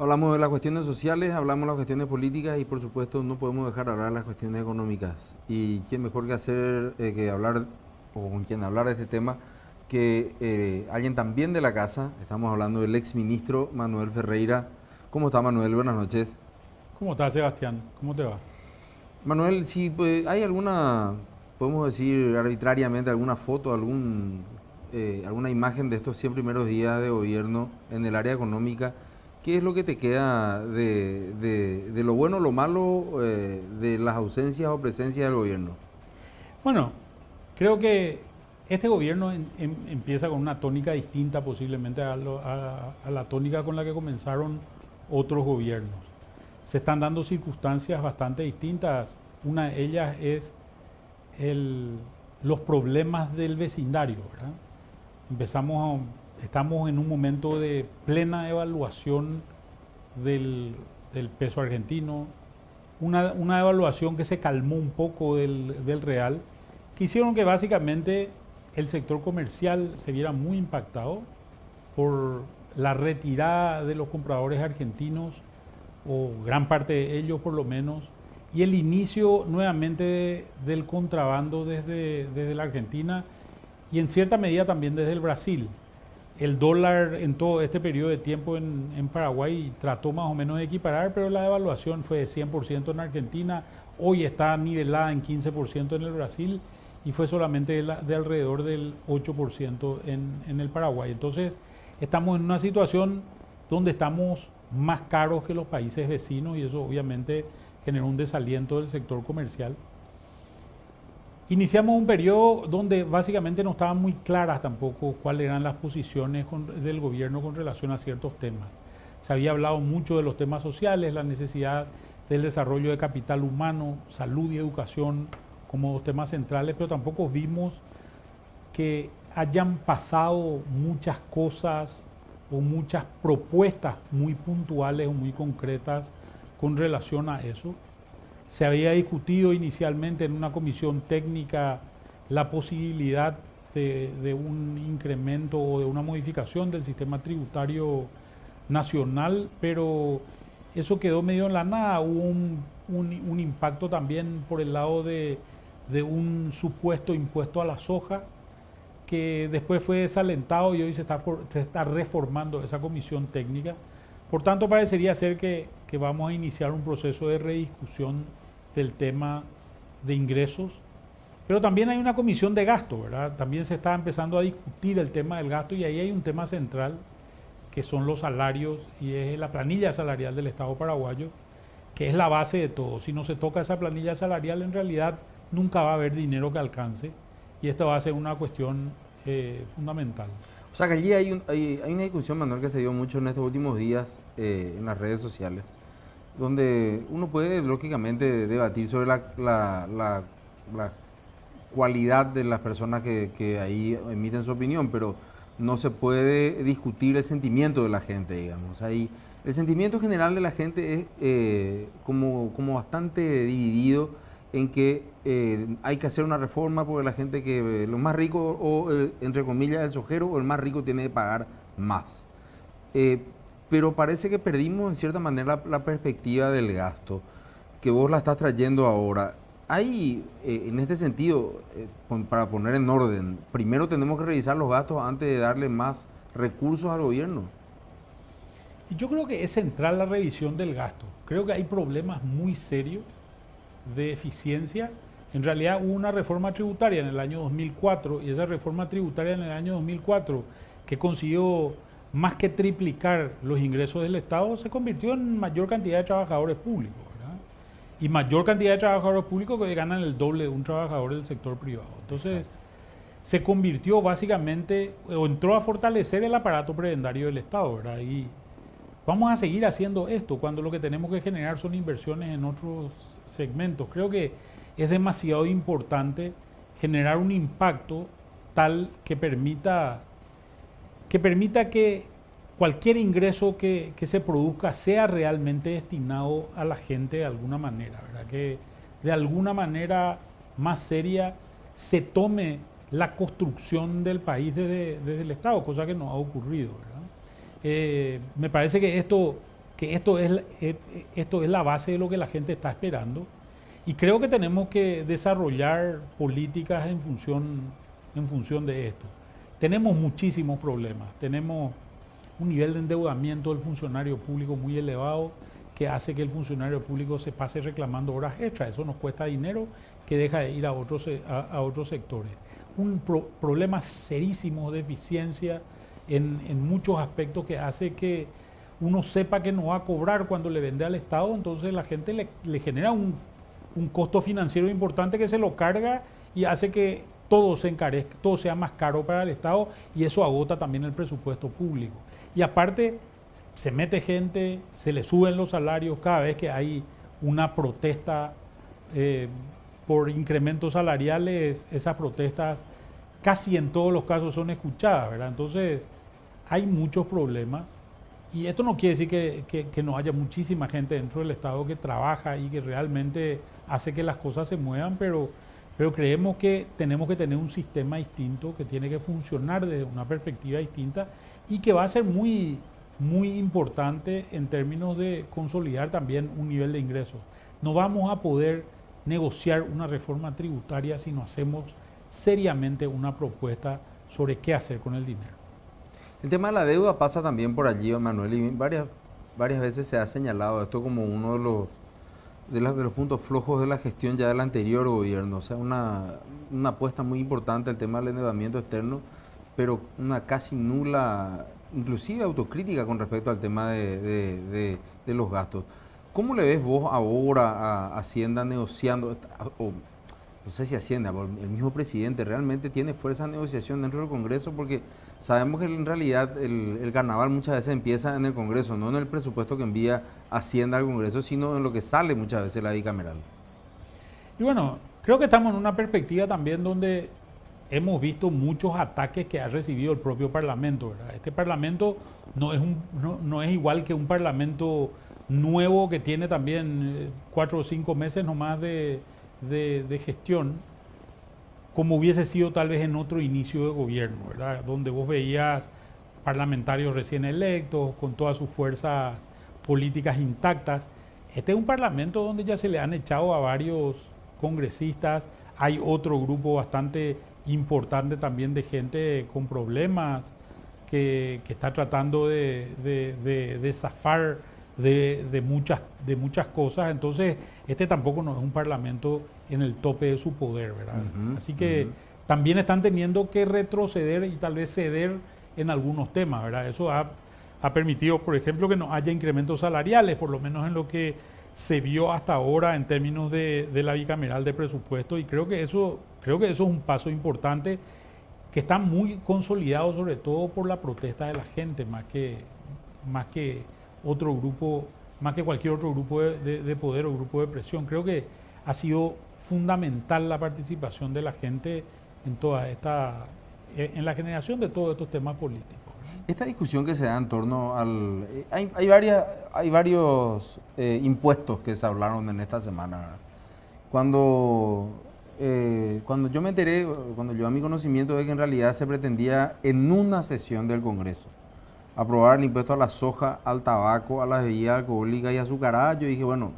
Hablamos de las cuestiones sociales, hablamos de las cuestiones políticas y por supuesto no podemos dejar de hablar de las cuestiones económicas. Y quién mejor que hacer, que hablar, o con quien hablar de este tema, que alguien también de la casa. Estamos hablando del ex ministro Manuel Ferreira. ¿Cómo está, Manuel? Buenas noches. ¿Cómo estás, Sebastián? ¿Cómo te va? Manuel, si pues, hay alguna, podemos decir arbitrariamente, alguna foto, alguna imagen de estos 100 primeros días de gobierno en el área económica, ¿qué es lo que te queda de lo bueno, lo malo, de las ausencias o presencias del gobierno? Bueno, creo que este gobierno empieza con una tónica distinta posiblemente a la tónica con la que comenzaron otros gobiernos. Se están dando circunstancias bastante distintas. Una de ellas es los problemas del vecindario, ¿verdad? Estamos en un momento de plena evaluación del peso argentino, una devaluación que se calmó un poco del real, que hicieron que básicamente el sector comercial se viera muy impactado por la retirada de los compradores argentinos, o gran parte de ellos por lo menos, y el inicio nuevamente del contrabando desde la Argentina y en cierta medida también desde el Brasil. El dólar en todo este periodo de tiempo en Paraguay trató más o menos de equiparar, pero la devaluación fue de 100% en Argentina, hoy está nivelada en 15% en el Brasil y fue solamente de alrededor del 8% en el Paraguay. Entonces estamos en una situación donde estamos más caros que los países vecinos y eso obviamente generó un desaliento del sector comercial. Iniciamos un periodo donde básicamente no estaban muy claras tampoco cuáles eran las posiciones del gobierno con relación a ciertos temas. Se había hablado mucho de los temas sociales, la necesidad del desarrollo de capital humano, salud y educación como dos temas centrales, pero tampoco vimos que hayan pasado muchas cosas o muchas propuestas muy puntuales o muy concretas con relación a eso. Se había discutido inicialmente en una comisión técnica la posibilidad de un incremento o de una modificación del sistema tributario nacional, pero eso quedó medio en la nada. Hubo un impacto también por el lado de un supuesto impuesto a la soja, que después fue desalentado y hoy se está reformando esa comisión técnica. Por tanto, parecería ser que vamos a iniciar un proceso de rediscusión del tema de ingresos, pero también hay una comisión de gasto, ¿verdad? También se está empezando a discutir el tema del gasto y ahí hay un tema central que son los salarios y es la planilla salarial del Estado paraguayo, que es la base de todo. Si no se toca esa planilla salarial, en realidad nunca va a haber dinero que alcance y esta va a ser una cuestión fundamental. O sea que allí hay una discusión, Manuel, que se dio mucho en estos últimos días en las redes sociales, donde uno puede lógicamente debatir sobre la cualidad de las personas que ahí emiten su opinión, pero no se puede discutir el sentimiento de la gente, digamos. Ahí, el sentimiento general de la gente es como bastante dividido en que hay que hacer una reforma porque la gente que los más ricos o entre comillas el sojero o el más rico tiene que pagar más. Pero parece que perdimos en cierta manera la perspectiva del gasto, que vos la estás trayendo ahora. Hay, en este sentido, para poner en orden, primero tenemos que revisar los gastos antes de darle más recursos al gobierno. Y yo creo que es central la revisión del gasto. Creo que hay problemas muy serios de eficiencia. En realidad hubo una reforma tributaria en el año 2004 y esa reforma tributaria en el año 2004 que consiguió más que triplicar los ingresos del Estado, se convirtió en mayor cantidad de trabajadores públicos, ¿verdad? Y mayor cantidad de trabajadores públicos que ganan el doble de un trabajador del sector privado. Entonces, exacto, se convirtió básicamente, o entró a fortalecer el aparato prebendario del Estado, ¿verdad? Y vamos a seguir haciendo esto cuando lo que tenemos que generar son inversiones en otros segmentos. Creo que es demasiado importante generar un impacto tal que permita que cualquier ingreso que se produzca sea realmente destinado a la gente de alguna manera, ¿verdad? Que de alguna manera más seria se tome la construcción del país desde el Estado, cosa que no ha ocurrido, ¿verdad? Me parece que esto que esto es la base de lo que la gente está esperando. Y creo que tenemos que desarrollar políticas en función de esto. Tenemos muchísimos problemas. Tenemos un nivel de endeudamiento del funcionario público muy elevado que hace que el funcionario público se pase reclamando horas extras. Eso nos cuesta dinero que deja de ir a otros sectores. Problemas serísimos de eficiencia en muchos aspectos que hace que uno sepa que no va a cobrar cuando le vende al Estado, entonces la gente le genera un costo financiero importante que se lo carga y hace que todo se encarezca, todo sea más caro para el Estado y eso agota también el presupuesto público. Y aparte, se mete gente, se le suben los salarios cada vez que hay una protesta por incrementos salariales, esas protestas casi en todos los casos son escuchadas, ¿verdad? Entonces, hay muchos problemas y esto no quiere decir que no haya muchísima gente dentro del Estado que trabaja y que realmente hace que las cosas se muevan, pero creemos que tenemos que tener un sistema distinto, que tiene que funcionar desde una perspectiva distinta y que va a ser muy, muy importante en términos de consolidar también un nivel de ingresos. No vamos a poder negociar una reforma tributaria si no hacemos seriamente una propuesta sobre qué hacer con el dinero. El tema de la deuda pasa también por allí, Manuel, y varias veces se ha señalado esto como uno de los puntos flojos de la gestión ya del anterior gobierno. O sea, una apuesta muy importante al tema del endeudamiento externo, pero una casi nula, inclusive autocrítica con respecto al tema de los gastos. ¿Cómo le ves vos ahora a Hacienda negociando? No sé si Hacienda, el mismo presidente realmente tiene fuerza de negociación dentro del Congreso, porque sabemos que en realidad el carnaval muchas veces empieza en el Congreso, no en el presupuesto que envía Hacienda al Congreso, sino en lo que sale muchas veces la bicameral. Y bueno, creo que estamos en una perspectiva también donde hemos visto muchos ataques que ha recibido el propio Parlamento, ¿verdad? Este Parlamento no es igual que un Parlamento nuevo que tiene también 4 o 5 meses nomás de gestión, como hubiese sido tal vez en otro inicio de gobierno, ¿verdad? Donde vos veías parlamentarios recién electos, con todas sus fuerzas políticas intactas. Este es un parlamento donde ya se le han echado a varios congresistas, hay otro grupo bastante importante también de gente con problemas que está tratando de zafar de muchas cosas. Entonces, este tampoco no es un parlamento en el tope de su poder, ¿verdad? Así que también están teniendo que retroceder y tal vez ceder en algunos temas, ¿verdad? Eso ha permitido, por ejemplo, que no haya incrementos salariales, por lo menos en lo que se vio hasta ahora en términos de la bicameral de presupuesto, y creo que eso es un paso importante que está muy consolidado, sobre todo por la protesta de la gente, más que otro grupo, más que cualquier otro grupo de poder o grupo de presión. Creo que ha sido fundamental la participación de la gente en la generación de todos estos temas políticos. Esta discusión que se da en torno al... Hay varios impuestos que se hablaron en esta semana. Cuando yo me enteré, cuando yo a mi conocimiento de que en realidad se pretendía en una sesión del Congreso aprobar el impuesto a la soja, al tabaco, a las bebidas alcohólicas y azucaradas, yo dije, bueno,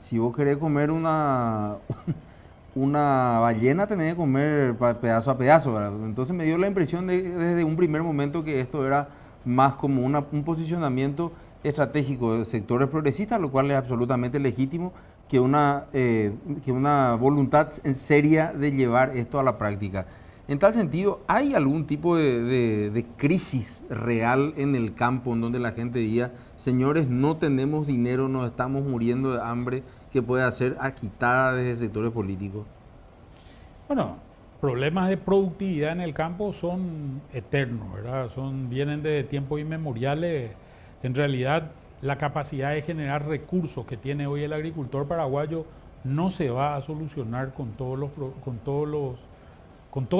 si vos querés comer una ballena, tenés que comer pedazo a pedazo, ¿verdad? Entonces me dio la impresión desde un primer momento que esto era más como un posicionamiento estratégico de sectores progresistas, lo cual es absolutamente legítimo, que una voluntad en seria de llevar esto a la práctica. En tal sentido, ¿hay algún tipo de crisis real en el campo en donde la gente diga, señores, no tenemos dinero, nos estamos muriendo de hambre, que puede ser agitada desde sectores políticos? Bueno, problemas de productividad en el campo son eternos, ¿verdad? Vienen de tiempos inmemoriales. En realidad, la capacidad de generar recursos que tiene hoy el agricultor paraguayo no se va a solucionar con todo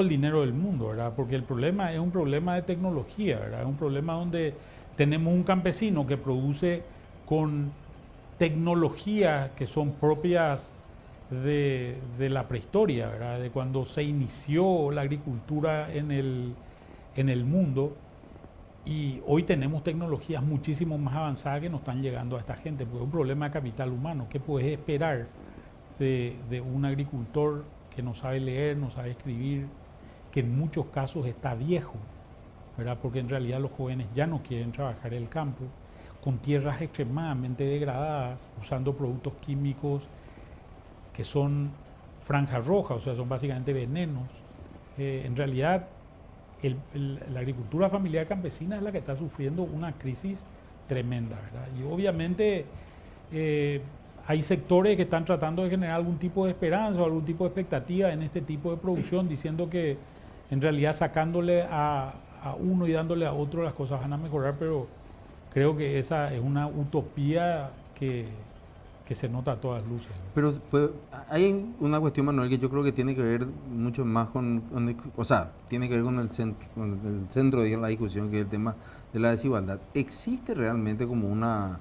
el dinero del mundo, ¿verdad? Porque el problema es un problema de tecnología, ¿verdad? Es un problema donde tenemos un campesino que produce con tecnologías que son propias de la prehistoria, ¿verdad? De cuando se inició la agricultura en el mundo, Y hoy tenemos tecnologías muchísimo más avanzadas que nos están llegando a esta gente, porque es un problema de capital humano. ¿Qué puedes esperar de un agricultor que no sabe leer, no sabe escribir, que en muchos casos está viejo, ¿verdad? Porque en realidad los jóvenes ya no quieren trabajar en el campo, con tierras extremadamente degradadas, usando productos químicos que son franjas rojas, o sea, son básicamente venenos. En realidad, la agricultura familiar campesina es la que está sufriendo una crisis tremenda, ¿verdad? Y obviamente hay sectores que están tratando de generar algún tipo de esperanza o algún tipo de expectativa en este tipo de producción, diciendo que en realidad sacándole a uno y dándole a otro las cosas van a mejorar, pero creo que esa es una utopía que se nota a todas luces. Pero pues, hay una cuestión, Manuel, que yo creo que tiene que ver mucho más o sea, tiene que ver con el centro de la discusión, que es el tema de la desigualdad. ¿Existe realmente como una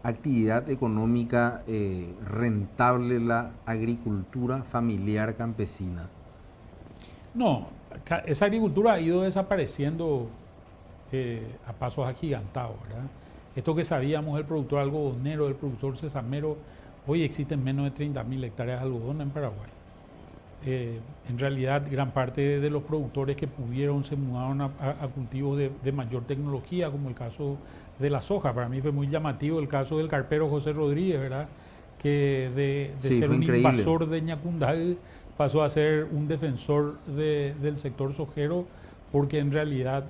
actividad económica rentable la agricultura familiar campesina? No, esa agricultura ha ido desapareciendo a pasos agigantados, ¿verdad? Esto que sabíamos del productor algodonero, del productor sesamero, hoy existen menos de 30.000 hectáreas de algodón en Paraguay. En realidad, gran parte de los productores que pudieron se mudaron a cultivos de mayor tecnología, como el caso de la soja. Para mí fue muy llamativo el caso del carpero José Rodríguez, ¿verdad? Que de Sí, ser fue un increíble. invasor de Ñacundal pasó a ser un defensor del sector sojero, porque en realidad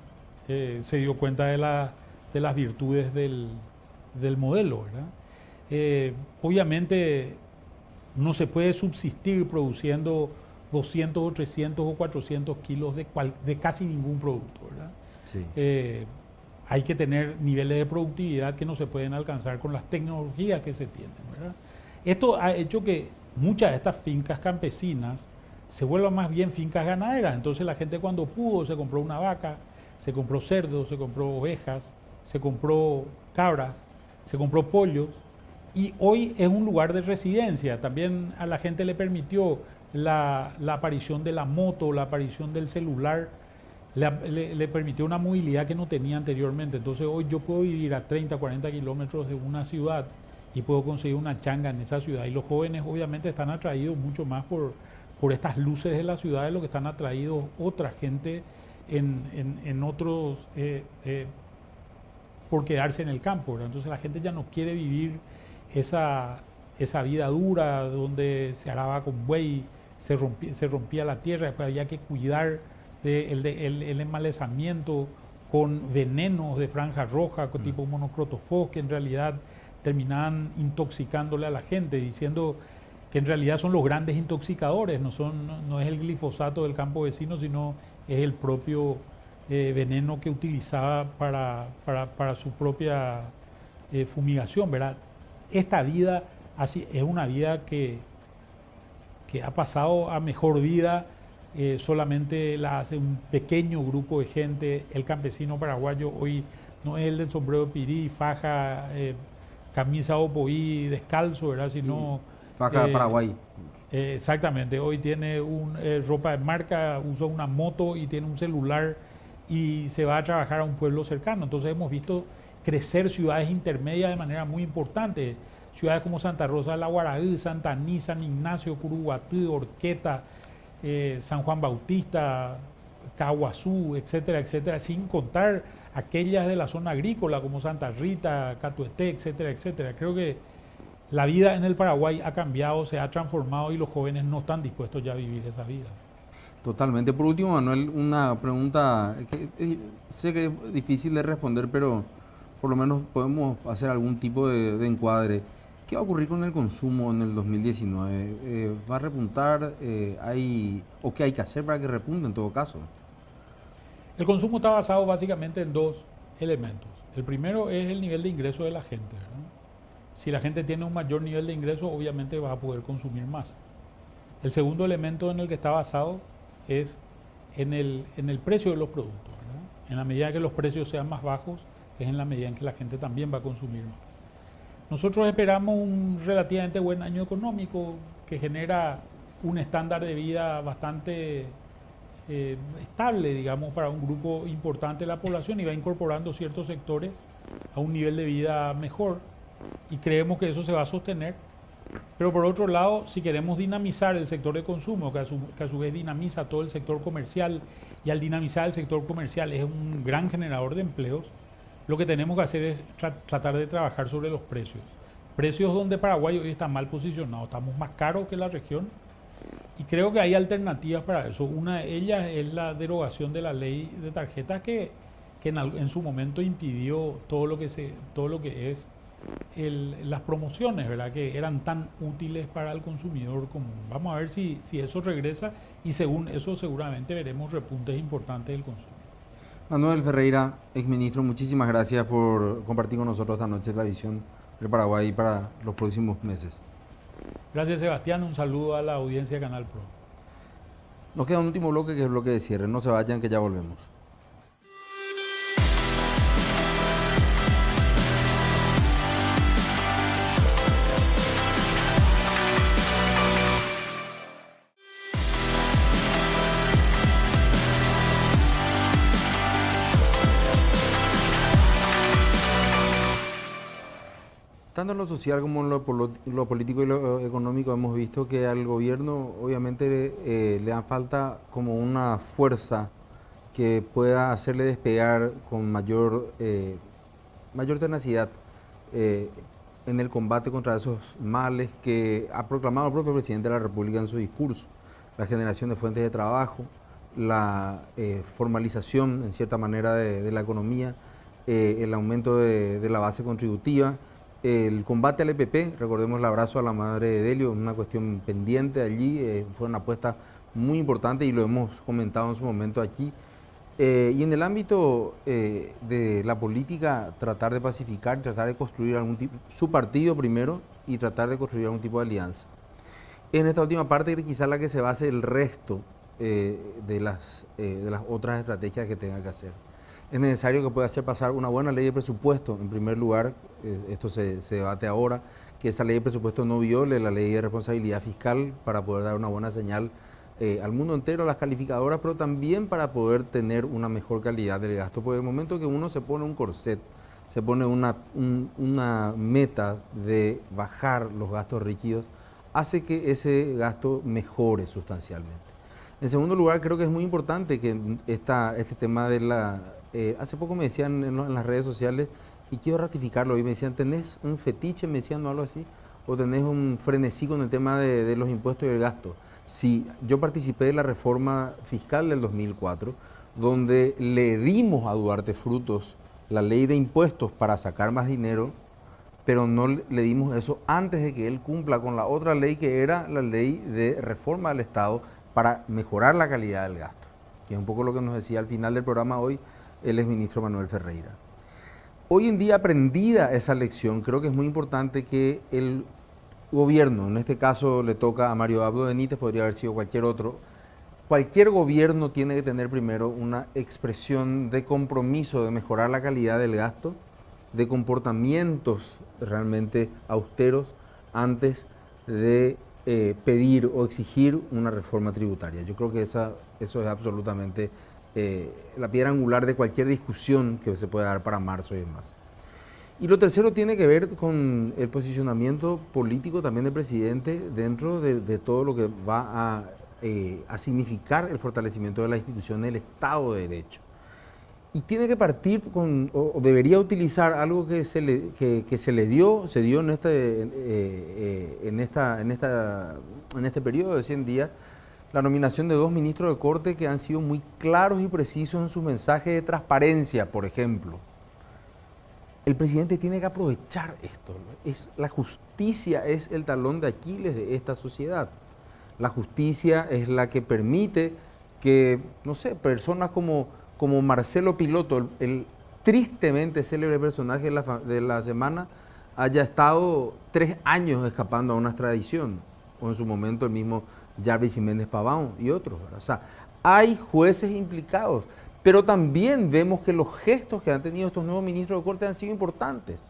se dio cuenta de las virtudes del modelo, ¿verdad? Obviamente no se puede subsistir produciendo 200 o 300 o 400 kilos de casi ningún producto, ¿verdad? Sí. Hay que tener niveles de productividad que no se pueden alcanzar con las tecnologías que se tienen, ¿verdad? Esto ha hecho que muchas de estas fincas campesinas se vuelvan más bien fincas ganaderas. Entonces la gente, cuando pudo, se compró una vaca, se compró cerdos, se compró ovejas, se compró cabras, se compró pollos, y hoy es un lugar de residencia. También a la gente le permitió la aparición de la moto, la aparición del celular, le permitió una movilidad que no tenía anteriormente. Entonces hoy yo puedo vivir a 30, 40 kilómetros de una ciudad y puedo conseguir una changa en esa ciudad. Y los jóvenes obviamente están atraídos mucho más por estas luces de la ciudad de lo que están atraídos otra gente en otros, por quedarse en el campo, ¿verdad? Entonces la gente ya no quiere vivir esa vida dura donde se araba con buey, se rompía la tierra, después había que cuidar el emmalezamiento con venenos de franja roja, con tipo monocrotofos, que en realidad terminaban intoxicándole a la gente, diciendo que en realidad son los grandes intoxicadores, no es el glifosato del campo vecino, sino es el propio veneno que utilizaba para su propia fumigación, ¿verdad? Esta vida así es una vida que ha pasado a mejor vida, solamente la hace un pequeño grupo de gente. El campesino paraguayo hoy no es el del sombrero de pirí, faja, camisa opoí, descalzo, ¿verdad? Sino Faja de Paraguay. Exactamente, hoy tiene ropa de marca, usa una moto y tiene un celular y se va a trabajar a un pueblo cercano. Entonces hemos visto crecer ciudades intermedias de manera muy importante. Ciudades como Santa Rosa de la Guaraí, Santaní, San Ignacio, Curuguatí, Orqueta, San Juan Bautista, Caguazú, etcétera, etcétera, sin contar aquellas de la zona agrícola como Santa Rita, Catueté, etcétera, etcétera. Creo que la vida en el Paraguay ha cambiado, se ha transformado y los jóvenes no están dispuestos ya a vivir esa vida. Totalmente. Por último, Manuel, una pregunta que sé que es difícil de responder, pero por lo menos podemos hacer algún tipo de encuadre. ¿Qué va a ocurrir con el consumo en el 2019? ¿Va a repuntar? ¿O qué hay que hacer para que repunte en todo caso? El consumo está basado básicamente en dos elementos. El primero es el nivel de ingreso de la gente, ¿verdad? Si la gente tiene un mayor nivel de ingreso, obviamente va a poder consumir más. El segundo elemento en el que está basado es en el precio de los productos, ¿verdad? En la medida que los precios sean más bajos, es en la medida en que la gente también va a consumir más. Nosotros esperamos un relativamente buen año económico que genera un estándar de vida bastante estable, digamos, para un grupo importante de la población y va incorporando ciertos sectores a un nivel de vida mejor y creemos que eso se va a sostener. Pero por otro lado, si queremos dinamizar el sector de consumo, que a su vez dinamiza todo el sector comercial, y al dinamizar el sector comercial es un gran generador de empleos, lo que tenemos que hacer es tratar de trabajar sobre los precios. Precios donde Paraguay hoy está mal posicionado, estamos más caros que la región y creo que hay alternativas para eso. Una de ellas es la derogación de la ley de tarjetas que en su momento impidió todo lo que es las promociones, ¿verdad? Que eran tan útiles para el consumidor común. Vamos a ver si eso regresa y según eso seguramente veremos repuntes importantes del consumo. Manuel Ferreira, exministro, muchísimas gracias por compartir con nosotros esta noche la visión del Paraguay para los próximos meses. Gracias, Sebastián. Un saludo a la audiencia de Canal Pro. Nos queda un último bloque, que es el bloque de cierre. No se vayan, que ya volvemos. Tanto en lo social como en lo político y lo económico hemos visto que al gobierno obviamente le da falta como una fuerza que pueda hacerle despegar con mayor tenacidad en el combate contra esos males que ha proclamado el propio presidente de la República en su discurso: la generación de fuentes de trabajo, la formalización en cierta manera de la economía, el aumento de la base contributiva, el combate al EPP. Recordemos el abrazo a la madre de Delio, una cuestión pendiente allí, fue una apuesta muy importante y lo hemos comentado en su momento aquí. Y en el ámbito de la política, tratar de pacificar, tratar de construir algún tipo, su partido primero, y tratar de construir algún tipo de alianza. En esta última parte, quizás la que se base el resto de las otras estrategias que tenga que hacer. Es necesario que pueda hacer pasar una buena ley de presupuesto. En primer lugar, esto se debate ahora, que esa ley de presupuesto no viole la ley de responsabilidad fiscal para poder dar una buena señal al mundo entero, a las calificadoras, pero también para poder tener una mejor calidad del gasto. Porque el momento que uno se pone un corset, se pone una meta de bajar los gastos rígidos, hace que ese gasto mejore sustancialmente. En segundo lugar, creo que es muy importante que este tema de la... hace poco me decían en las redes sociales, y quiero ratificarlo, y me decían: ¿tenés un fetiche? Me decían, ¿no? Algo así, o tenés un frenesí con el tema de los impuestos y el gasto. Sí, yo participé de la reforma fiscal del 2004, donde le dimos a Duarte Frutos la ley de impuestos para sacar más dinero, pero no le dimos eso antes de que él cumpla con la otra ley, que era la ley de reforma del Estado para mejorar la calidad del gasto, que es un poco lo que nos decía al final del programa hoy el exministro Manuel Ferreira. Hoy en día, aprendida esa lección, creo que es muy importante que el gobierno, en este caso le toca a Mario Abdo Benítez, podría haber sido cualquier otro, cualquier gobierno tiene que tener primero una expresión de compromiso de mejorar la calidad del gasto, de comportamientos realmente austeros, antes de pedir o exigir una reforma tributaria. Yo creo que eso es absolutamente la piedra angular de cualquier discusión que se pueda dar para marzo y demás. Y lo tercero tiene que ver con el posicionamiento político también del presidente dentro de todo lo que va a significar el fortalecimiento de la institución del Estado de Derecho. Y tiene que partir con, o debería utilizar algo que se le dio en este periodo de 100 días, la nominación de 2 ministros de Corte que han sido muy claros y precisos en su mensaje de transparencia, por ejemplo. El presidente tiene que aprovechar esto. La justicia es el talón de Aquiles de esta sociedad. La justicia es la que permite que, no sé, personas como Marcelo Piloto, el tristemente célebre personaje de la semana, haya estado 3 años escapando a una extradición, o en su momento el mismo Jarvis Jiménez Pavón y otros, ¿verdad? O sea, hay jueces implicados, pero también vemos que los gestos que han tenido estos nuevos ministros de Corte han sido importantes.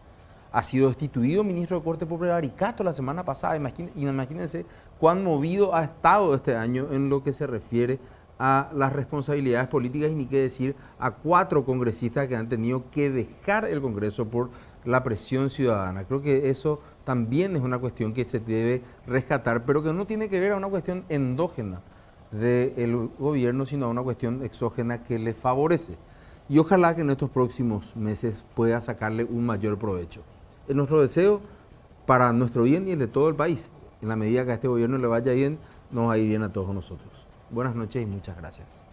Ha sido destituido ministro de Corte por prevaricato la semana pasada. Imagínense cuán movido ha estado este año en lo que se refiere a las responsabilidades políticas y ni qué decir a 4 congresistas que han tenido que dejar el Congreso por la presión ciudadana. Creo que eso también es una cuestión que se debe rescatar, pero que no tiene que ver a una cuestión endógena del gobierno, sino a una cuestión exógena que le favorece. Y ojalá que en estos próximos meses pueda sacarle un mayor provecho. Es nuestro deseo para nuestro bien y el de todo el país. En la medida que a este gobierno le vaya bien, nos va a ir bien a todos nosotros. Buenas noches y muchas gracias.